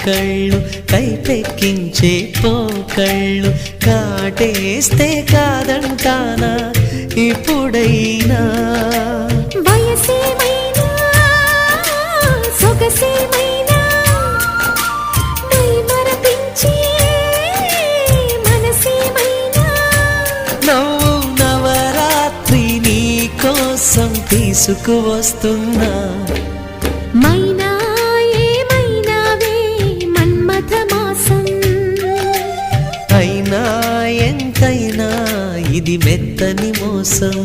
కళ్ళు కైపెక్కించే పోకళ్ళు కాటేస్తే కాదంటానా ఇప్పుడైనా వయసేమైనా సొగసేమైనా మరపించే మనసేమైనా నవ్వు నవరాత్రి నీ కోసం తీసుకువస్తున్నా మైనా ఏమైనావే మన్మథ మాసం అయినా ఎంతైనా ఇది మెత్తని మోసం